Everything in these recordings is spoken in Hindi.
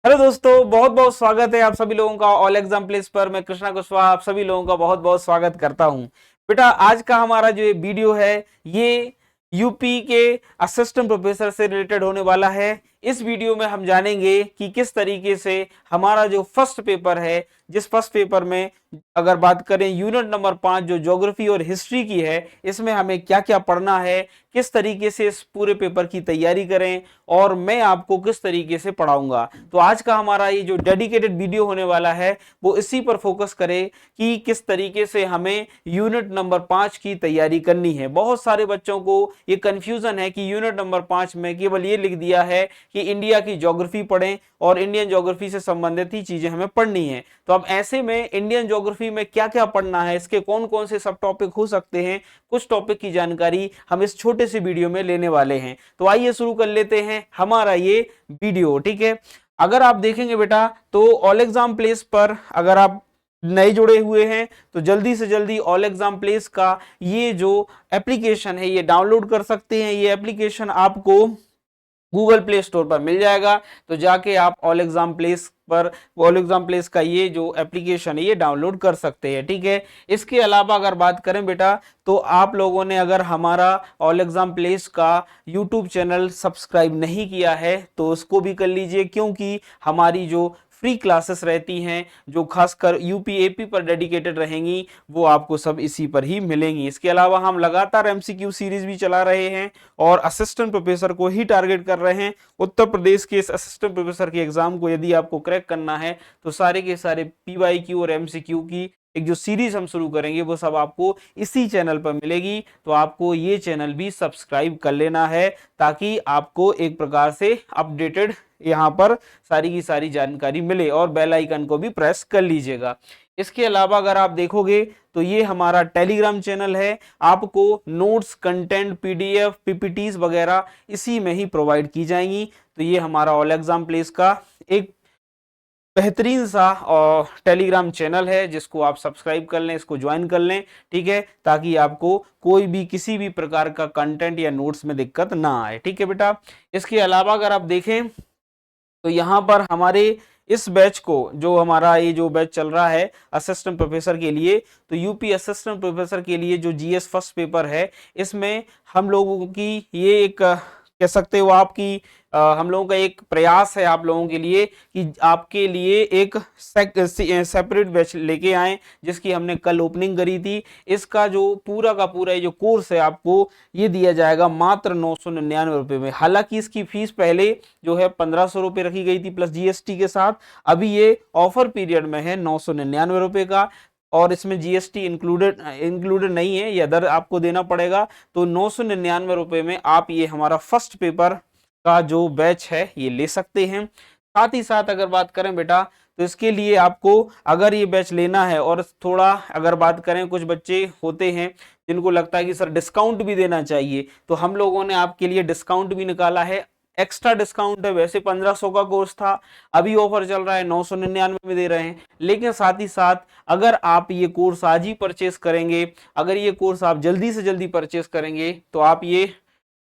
हेलो दोस्तों, बहुत बहुत स्वागत है आप सभी लोगों का ऑल एग्जाम प्लेस पर। मैं कृष्णा कुशवाहा आप सभी लोगों का बहुत बहुत स्वागत करता हूं। बेटा, आज का हमारा जो ये वीडियो है ये यूपी के असिस्टेंट प्रोफेसर से रिलेटेड होने वाला है। इस वीडियो में हम जानेंगे कि किस तरीके से हमारा जो फर्स्ट पेपर है, जिस फर्स्ट पेपर में अगर बात करें यूनिट नंबर 5 जो ज्योग्राफी और हिस्ट्री की है, इसमें हमें क्या क्या पढ़ना है, किस तरीके से इस पूरे पेपर की तैयारी करें और मैं आपको किस तरीके से पढ़ाऊंगा। तो आज का हमारा ये जो डेडिकेटेड वीडियो होने वाला है वो इसी पर फोकस करे कि किस तरीके से हमें यूनिट नंबर 5 की तैयारी करनी है। बहुत सारे बच्चों को ये कंफ्यूजन है कि यूनिट नंबर 5 में केवल ये लिख दिया है कि इंडिया की ज्योग्राफी पढ़ें और इंडियन ज्योग्राफी से संबंधित ही चीजें हमें पढ़नी है। तो अब ऐसे में इंडियन ज्योग्राफी में क्या क्या पढ़ना है, इसके कौन कौन से सब टॉपिक हो सकते हैं, कुछ टॉपिक की जानकारी हम इस छोटे से वीडियो में लेने वाले हैं। तो आइए शुरू कर लेते हैं हमारा ये वीडियो। ठीक है, अगर आप देखेंगे बेटा तो ऑल एग्जाम प्लेस पर अगर आप नए जुड़े हुए हैं तो जल्दी से जल्दी ऑल एग्जाम प्लेस का ये जो एप्लीकेशन है ये डाउनलोड कर सकते हैं। ये एप्लीकेशन आपको गूगल प्ले स्टोर पर मिल जाएगा। तो जाके आप ऑल एग्जाम प्लेस पर ऑल एग्जाम प्लेस का ये जो एप्लीकेशन है ये डाउनलोड कर सकते हैं। ठीक है, इसके अलावा अगर बात करें बेटा तो आप लोगों ने अगर हमारा ऑल एग्जाम प्लेस का यूट्यूब चैनल सब्सक्राइब नहीं किया है तो उसको भी कर लीजिए, क्योंकि हमारी जो फ्री क्लासेस रहती हैं जो खासकर यूपी एपी पर डेडिकेटेड रहेंगी वो आपको सब इसी पर ही मिलेंगी। इसके अलावा हम लगातार एमसीक्यू सीरीज भी चला रहे हैं और असिस्टेंट प्रोफेसर को ही टारगेट कर रहे हैं। उत्तर प्रदेश के इस असिस्टेंट प्रोफेसर के एग्जाम को यदि आपको क्रैक करना है तो सारे के सारे पीवाईक्यू और एमसीक्यू की एक जो सीरीज हम शुरू करेंगे वो सब आपको इसी चैनल पर मिलेगी। तो आपको ये चैनल भी सब्सक्राइब कर लेना है ताकि आपको एक प्रकार से अपडेटेड यहाँ पर सारी की सारी जानकारी मिले, और बेल आइकन को भी प्रेस कर लीजिएगा। इसके अलावा अगर आप देखोगे तो ये हमारा टेलीग्राम चैनल है। आपको नोट्स, कंटेंट, पीडीएफ, पीपीटीज वगैरह इसी में ही प्रोवाइड की जाएंगी। तो ये हमारा ऑल एग्जाम प्लेस का एक बेहतरीन सा और टेलीग्राम चैनल है जिसको आप सब्सक्राइब कर लें, इसको ज्वाइन कर लें। ठीक है, ताकि आपको कोई भी किसी भी प्रकार का कंटेंट या नोट्स में दिक्कत ना आए। ठीक है बेटा, इसके अलावा अगर आप देखें तो यहाँ पर हमारे इस बैच को, जो हमारा ये जो बैच चल रहा है असिस्टेंट प्रोफेसर के लिए, तो यूपी असिस्टेंट प्रोफेसर के लिए जो जीएस फर्स्ट पेपर है इसमें हम लोगों की ये एक कह सकते हो आपकी हम लोगों का एक प्रयास है आप लोगों के लिए कि आपके लिए एक सेपरेट बैच लेके आए, जिसकी हमने कल ओपनिंग करी थी। इसका जो पूरा का पूरा ये जो कोर्स है आपको ये दिया जाएगा मात्र 999 रुपए में। हालांकि इसकी फीस पहले जो है 1500 रुपये रखी गई थी प्लस जीएसटी के साथ, अभी ये ऑफर पीरियड में है 999 रुपए का, और इसमें जीएसटी इंक्लूडेड नहीं है, ये अदर आपको देना पड़ेगा। तो 999 रुपए में आप ये हमारा फर्स्ट पेपर का जो बैच है ये ले सकते हैं। साथ ही साथ अगर बात करें बेटा तो इसके लिए आपको अगर ये बैच लेना है, और थोड़ा अगर बात करें कुछ बच्चे होते हैं जिनको लगता है कि सर डिस्काउंट भी देना चाहिए, तो हम लोगों ने आपके लिए डिस्काउंट भी निकाला है। एक्स्ट्रा डिस्काउंट है, वैसे 1500 का कोर्स था, अभी ऑफर चल रहा है 999 में दे रहे हैं। लेकिन साथ ही साथ अगर आप ये कोर्स आज ही परचेस करेंगे, अगर ये कोर्स आप जल्दी से जल्दी परचेस करेंगे तो आप ये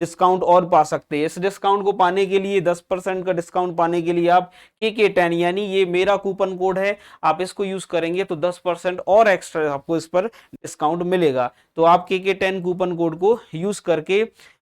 डिस्काउंट और पा सकते हैं। इस डिस्काउंट को पाने के लिए 10% का डिस्काउंट पाने के लिए आप KK10 यानी ये मेरा कूपन कोड है, आप इसको यूज करेंगे तो 10% और एक्स्ट्रा आपको इस पर डिस्काउंट मिलेगा। तो आप KK10 कूपन कोड को यूज करके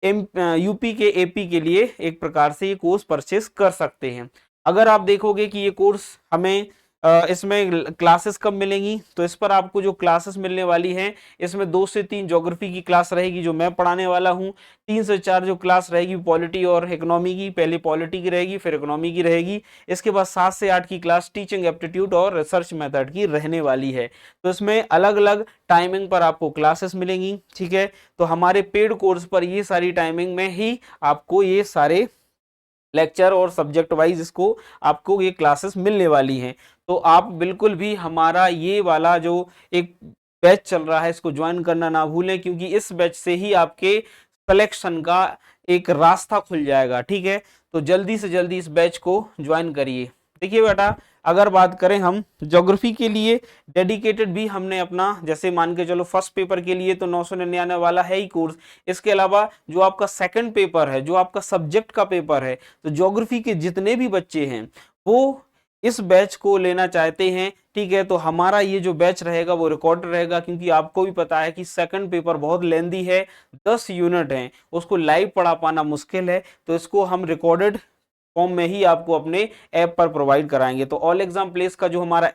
यूपी के एपी के लिए एक प्रकार से ये कोर्स परचेस कर सकते हैं। अगर आप देखोगे कि ये कोर्स हमें इसमें क्लासेस कब मिलेंगी, तो इस पर आपको जो क्लासेस मिलने वाली हैं इसमें 2 से 3 ज्योग्राफी की क्लास रहेगी जो मैं पढ़ाने वाला हूं। 3 से 4 जो क्लास रहेगी पॉलिटी और इकोनॉमी की, पहले पॉलिटी की रहेगी फिर इकोनॉमी की रहेगी। इसके बाद 7 से 8 की क्लास टीचिंग एप्टीट्यूड और रिसर्च मेथड की रहने वाली है। तो इसमें अलग अलग टाइमिंग पर आपको क्लासेस मिलेंगी। ठीक है, तो हमारे पेड कोर्स पर ये सारी टाइमिंग में ही आपको ये सारे लेक्चर और सब्जेक्ट वाइज इसको आपको ये क्लासेस मिलने वाली हैं। तो आप बिल्कुल भी हमारा ये वाला जो एक बैच चल रहा है इसको ज्वाइन करना ना भूलें, क्योंकि इस बैच से ही आपके सिलेक्शन का एक रास्ता खुल जाएगा। ठीक है, तो जल्दी से जल्दी इस बैच को ज्वाइन करिए। देखिए बेटा, अगर बात करें हम ज्योग्राफी के लिए डेडिकेटेड भी हमने अपना, जैसे मान के चलो फर्स्ट पेपर के लिए तो 999 वाला है ही कोर्स। इसके अलावा जो आपका सेकंड पेपर है, जो आपका सब्जेक्ट का पेपर है, तो ज्योग्राफी के जितने भी बच्चे हैं वो इस बैच को लेना चाहते हैं, ठीक है, तो हमारा ये जो बैच रहेगा वो रिकॉर्ड रहेगा, क्योंकि आपको भी पता है कि सेकंड पेपर बहुत लेंदी है, 10 यूनिट हैं, उसको लाइव पढ़ा पाना मुश्किल है, तो इसको हम रिकॉर्डेड फॉर्म में ही आपको अपने ऐप पर प्रोवाइड कराएंगे। तो ऑल एग्जाम प्लेस का जो हमारा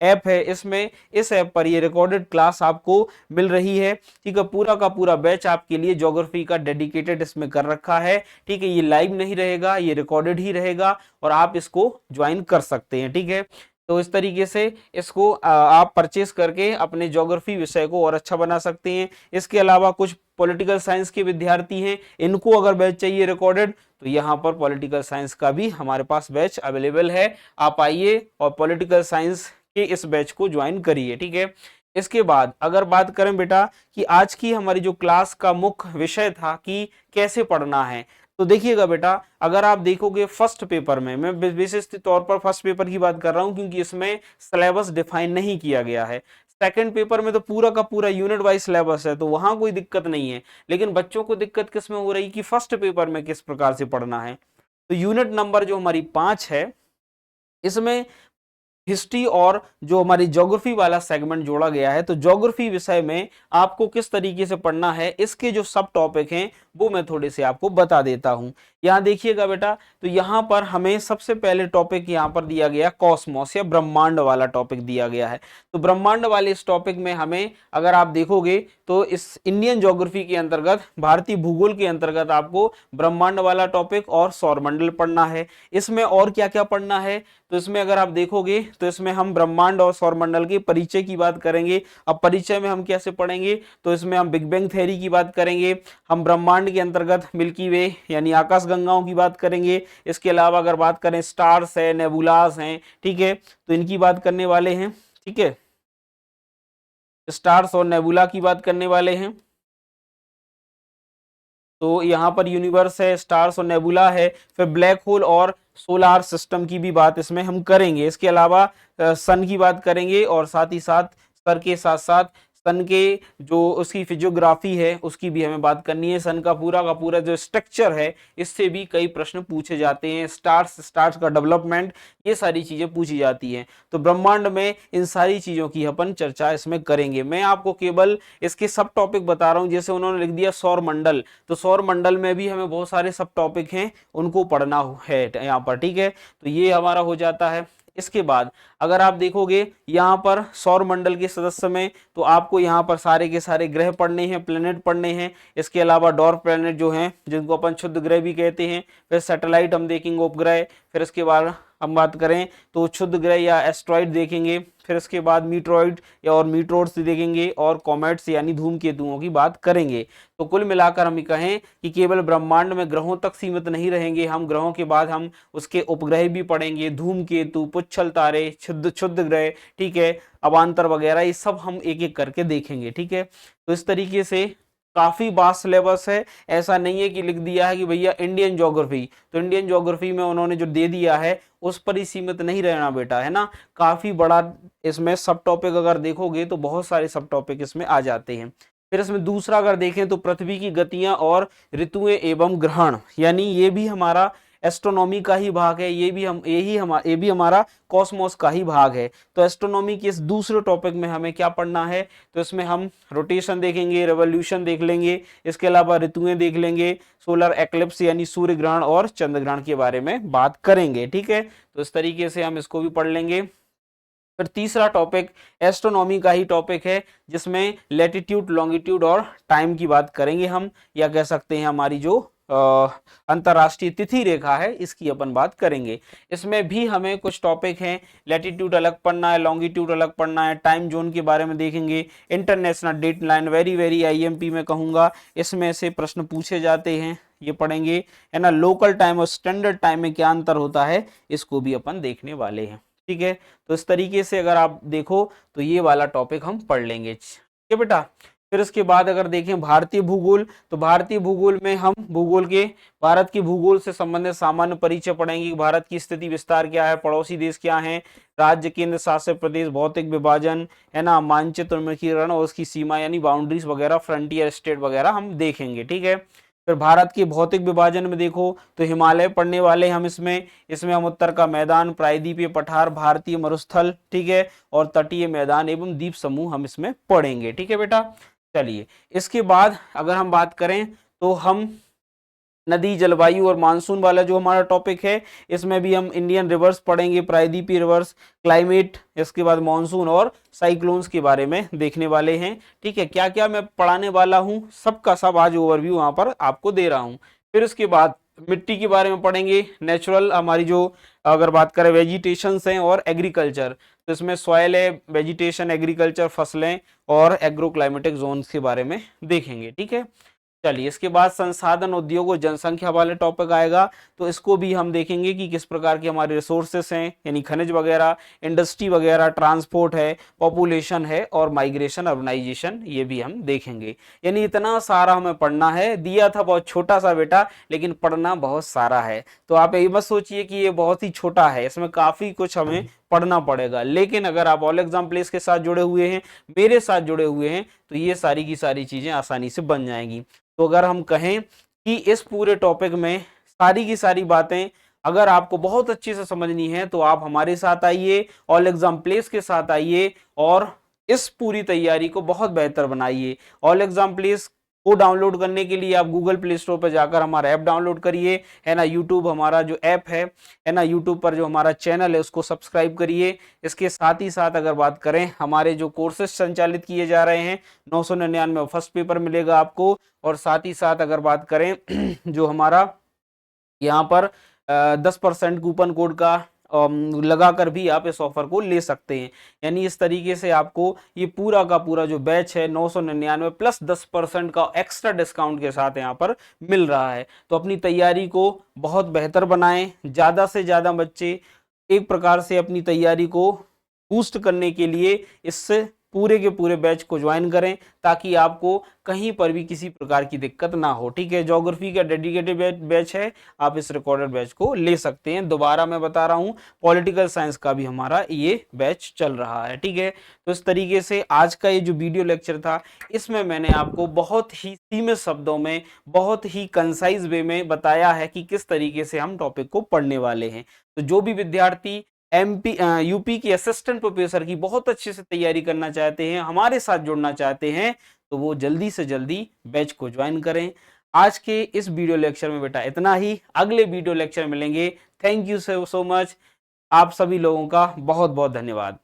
ऐप है, इसमें इस ऐप पर ये रिकॉर्डेड क्लास आपको मिल रही है, ठीक है, पूरा का पूरा बैच आपके लिए ज्योग्राफी का डेडिकेटेड इसमें कर रखा है, ठीक है, ये लाइव नहीं रहेगा, ये रिकॉर्डेड ही रहेगा और आप इसको ज्वाइन कर सकते हैं, ठीक है। तो इस तरीके से इसको आप परचेस करके अपने ज्योग्राफी विषय को और अच्छा बना सकते हैं। इसके अलावा कुछ पॉलिटिकल साइंस के विद्यार्थी हैं, इनको अगर बैच चाहिए रिकॉर्डेड, तो यहाँ पर पॉलिटिकल साइंस का भी हमारे पास बैच अवेलेबल है, आप आइए और पॉलिटिकल साइंस के इस बैच को ज्वाइन करिए, ठीक है। इसके बाद अगर बात करें बेटा कि आज की हमारी जो क्लास का मुख्य विषय था कि कैसे पढ़ना है, तो देखिएगा बेटा, अगर आप देखोगे फर्स्ट पेपर में, मैं विशेष तौर पर फर्स्ट पेपर की बात कर रहा हूं क्योंकि इसमें सिलेबस डिफाइन नहीं किया गया है। सेकंड पेपर में तो पूरा का पूरा यूनिट वाइज सिलेबस है, तो वहां कोई दिक्कत नहीं है, लेकिन बच्चों को दिक्कत किस में हो रही कि फर्स्ट पेपर में किस प्रकार से पढ़ना है। तो यूनिट नंबर जो हमारी 5 है, इसमें हिस्ट्री और जो हमारी ज्योग्राफी वाला सेगमेंट जोड़ा गया है। तो ज्योग्राफी विषय में आपको किस तरीके से पढ़ना है, इसके जो सब टॉपिक हैं वो मैं थोड़े से आपको बता देता हूं। यहां देखिएगा बेटा, तो यहां पर हमें सबसे पहले टॉपिक यहां पर दिया गया कॉस्मोस या ब्रह्मांड वाला टॉपिक दिया गया है। तो ब्रह्मांड वाले इस टॉपिक में हमें अगर आप देखोगे तो इस इंडियन ज्योग्राफी के अंतर्गत, भारतीय भूगोल के अंतर्गत आपको ब्रह्मांड वाला टॉपिक और सौरमंडल पढ़ना है। इसमें और क्या क्या पढ़ना है, तो इसमें अगर आप देखोगे तो इसमें हम ब्रह्मांड और सौरमंडल के परिचय की बात करेंगे। अब परिचय में हम कैसे पढ़ेंगे, तो इसमें हम बिग बैंग थ्योरी की बात करेंगे, हम ब्रह्मांड के अंतर्गत मिल्की वे यानी आकाश गंगाओं की बात करेंगे। इसके अलावा अगर बात करें स्टार्स है, नेबुलास हैं, ठीक है, तो इनकी बात करने वाले हैं, ठीक है, स्टार्स और नेबुला की बात करने वाले हैं। तो यहाँ पर यूनिवर्स है, स्टार्स और नेबुला है, फिर ब्लैक होल और सोलार सिस्टम की भी बात इसमें हम करेंगे। इसके अलावा सन की बात करेंगे और साथ ही साथ सर के साथ साथ सन के जो उसकी फिजियोग्राफी है उसकी भी हमें बात करनी है। सन का पूरा जो स्ट्रक्चर है, इससे भी कई प्रश्न पूछे जाते हैं। स्टार्स का डेवलपमेंट, ये सारी चीजें पूछी जाती हैं। तो ब्रह्मांड में इन सारी चीजों की अपन चर्चा इसमें करेंगे। मैं आपको केवल इसके सब टॉपिक बता रहा हूं। जैसे उन्होंने लिख दिया सौर मंडल, तो सौर मंडल में भी हमें बहुत सारे सब टॉपिक हैं, उनको पढ़ना है यहाँ पर, ठीक है। तो ये हमारा हो जाता है। इसके बाद अगर आप देखोगे यहाँ पर सौर मंडल के सदस्य में, तो आपको यहाँ पर सारे के सारे ग्रह पढ़ने हैं, प्लेनेट पढ़ने हैं। इसके अलावा डॉर्फ प्लेनेट जो हैं, जिनको अपन क्षुद्र ग्रह भी कहते हैं, फिर सैटेलाइट हम देखेंगे, उपग्रह, फिर इसके बाद हम बात करें तो क्षुद्र ग्रह या एस्ट्रॉइड देखेंगे, फिर इसके बाद मीटरॉइड या और मीटरोड्स देखेंगे और कॉमेट्स यानी धूमकेतुओं की बात करेंगे। तो कुल मिलाकर हम कहें कि केवल ब्रह्मांड में ग्रहों तक सीमित नहीं रहेंगे हम, ग्रहों के बाद हम उसके उपग्रह भी पढ़ेंगे, धूमकेतु, पुच्छल तारे, क्षुद्र ग्रह, ठीक है, अवांतर वगैरह, ये सब हम एक एक करके देखेंगे, ठीक है। तो इस तरीके से काफी वास्ट सिलेबस है। ऐसा नहीं है कि लिख दिया है कि भैया इंडियन ज्योग्राफी, तो इंडियन ज्योग्राफी में उन्होंने जो दे दिया है उस पर ही सीमित नहीं रहना बेटा, है ना। काफी बड़ा इसमें सब टॉपिक अगर देखोगे तो बहुत सारे सब टॉपिक इसमें आ जाते हैं। फिर इसमें दूसरा अगर देखें तो पृथ्वी की गतियां और ऋतुएं एवं ग्रहण, यानी ये भी हमारा एस्ट्रोनॉमी का ही भाग है, ये भी हमारा कॉस्मोस का ही भाग है। तो एस्ट्रोनॉमी के इस दूसरे टॉपिक में हमें क्या पढ़ना है, तो इसमें हम रोटेशन देखेंगे, रेवोल्यूशन देख लेंगे, इसके अलावा ऋतुएं देख लेंगे, सोलर एक्लिप्स यानी सूर्य ग्रहण और चंद्र ग्रहण के बारे में बात करेंगे, ठीक है। तो इस तरीके से हम इसको भी पढ़ लेंगे। फिर तीसरा टॉपिक एस्ट्रोनॉमी का ही टॉपिक है, जिसमें लैटिट्यूड, लॉन्गिट्यूड और टाइम की बात करेंगे हम, या कह सकते हैं हमारी जो अंतरराष्ट्रीय तिथि रेखा है, इसकी अपन बात करेंगे। इसमें भी हमें कुछ टॉपिक हैं, लैटिट्यूड अलग पढ़ना है, लॉन्गिट्यूड अलग पढ़ना है, टाइम जोन के बारे में देखेंगे, international date line, very IMP में कहूँगा इसमें से प्रश्न पूछे जाते हैं, ये पढ़ेंगे, है ना। लोकल टाइम और स्टैंडर्ड टाइम में क्या अंतर होता है, इसको भी अपन देखने वाले हैं, ठीक है। तो इस तरीके से अगर आप देखो तो ये वाला टॉपिक हम पढ़ लेंगे, ठीक है बेटा। फिर उसके बाद अगर देखें भारतीय भूगोल, तो भारतीय भूगोल में हम भूगोल के भारत की भूगोल से संबंधित सामान्य परिचय पढ़ेंगे। भारत की स्थिति विस्तार क्या है, पड़ोसी देश क्या है, राज्य, केंद्र शासित प्रदेश, भौतिक विभाजन, है ना, मानचित्र उन्मुखीकरण और उसकी सीमा यानी बाउंड्रीज वगैरह, फ्रंटियर स्टेट वगैरह हम देखेंगे, ठीक है। फिर भारत के भौतिक विभाजन में देखो तो हिमालय पढ़ने वाले हम इसमें हम उत्तर का मैदान, प्रायद्वीपीय पठार, भारतीय मरुस्थल, ठीक है, और तटीय मैदान एवं द्वीप समूह हम इसमें पढ़ेंगे। ठीक है बेटा, चलिए इसके बाद अगर हम बात करें तो हम नदी, जलवायु और मानसून वाला जो हमारा टॉपिक है इसमें भी हम इंडियन रिवर्स पढ़ेंगे, प्रायद्वीपीय रिवर्स, क्लाइमेट, इसके बाद मानसून और साइक्लोन्स के बारे में देखने वाले हैं। ठीक है, क्या क्या मैं पढ़ाने वाला हूं सबका सब आज ओवरव्यू वहां पर आपको दे रहा हूं। फिर उसके बाद मिट्टी के बारे में पढ़ेंगे, नेचुरल हमारी जो अगर बात करें वेजिटेशन हैं और एग्रीकल्चर, तो इसमें सॉयल है, वेजिटेशन, एग्रीकल्चर, फसलें और एग्रो क्लाइमेटिक जोन्स के बारे में देखेंगे। ठीक है, चलिए इसके बाद संसाधन, उद्योग और जनसंख्या वाले टॉपिक आएगा, तो इसको भी हम देखेंगे कि किस प्रकार के हमारे रिसोर्सेस हैं, यानी खनिज वगैरह, इंडस्ट्री वगैरह, ट्रांसपोर्ट है, पॉपुलेशन है और माइग्रेशन, अर्बनाइजेशन, ये भी हम देखेंगे। यानी इतना सारा हमें पढ़ना है, दिया था बहुत छोटा सा बेटा, लेकिन पढ़ना बहुत सारा है। तो आप ये मत सोचिए कि ये बहुत ही छोटा है, इसमें काफी कुछ हमें पढ़ना पड़ेगा। लेकिन अगर आप ऑल एग्जाम प्लेस के साथ जुड़े हुए हैं, मेरे साथ जुड़े हुए हैं, तो ये सारी की सारी चीजें आसानी से बन जाएंगी। तो अगर हम कहें कि इस पूरे टॉपिक में सारी की सारी बातें अगर आपको बहुत अच्छे से समझनी है तो आप हमारे साथ आइए, ऑल एग्जाम प्लेस के साथ आइए और इस पूरी तैयारी को बहुत बेहतर बनाइए। ऑल एग्जाम प्लेस को डाउनलोड करने के लिए आप गूगल प्ले स्टोर पर जाकर हमारा ऐप डाउनलोड करिए, है ना। यूट्यूब हमारा जो ऐप है ना, यूट्यूब पर जो हमारा चैनल है उसको सब्सक्राइब करिए। इसके साथ ही साथ अगर बात करें हमारे जो कोर्सेज संचालित किए जा रहे हैं, 999 फर्स्ट पेपर मिलेगा आपको। और साथ ही साथ अगर बात करें जो हमारा यहाँ पर 10% कूपन कोड का लगाकर भी आप इस ऑफर को ले सकते हैं। यानी इस तरीके से आपको ये पूरा का पूरा जो बैच है 999 प्लस 10% का एक्स्ट्रा डिस्काउंट के साथ यहाँ पर मिल रहा है। तो अपनी तैयारी को बहुत बेहतर बनाएं, ज़्यादा से ज़्यादा बच्चे एक प्रकार से अपनी तैयारी को बूस्ट करने के लिए इससे पूरे के पूरे बैच को ज्वाइन करें, ताकि आपको कहीं पर भी किसी प्रकार की दिक्कत ना हो। ठीक है, ज्योग्राफी का डेडिकेटेड बैच है, आप इस रिकॉर्डेड बैच को ले सकते हैं। दोबारा मैं बता रहा हूं, पॉलिटिकल साइंस का भी हमारा ये बैच चल रहा है। ठीक है, तो इस तरीके से आज का ये जो वीडियो लेक्चर था, इसमें मैंने आपको बहुत ही सीमित शब्दों में, बहुत ही कंसाइज वे में बताया है कि किस तरीके से हम टॉपिक को पढ़ने वाले हैं। तो जो भी विद्यार्थी यूपी की असिस्टेंट प्रोफेसर की बहुत अच्छे से तैयारी करना चाहते हैं, हमारे साथ जुड़ना चाहते हैं, तो वो जल्दी से जल्दी बैच को ज्वाइन करें। आज के इस वीडियो लेक्चर में बेटा इतना ही, अगले वीडियो लेक्चर मिलेंगे। थैंक यू सो मच, आप सभी लोगों का बहुत बहुत धन्यवाद।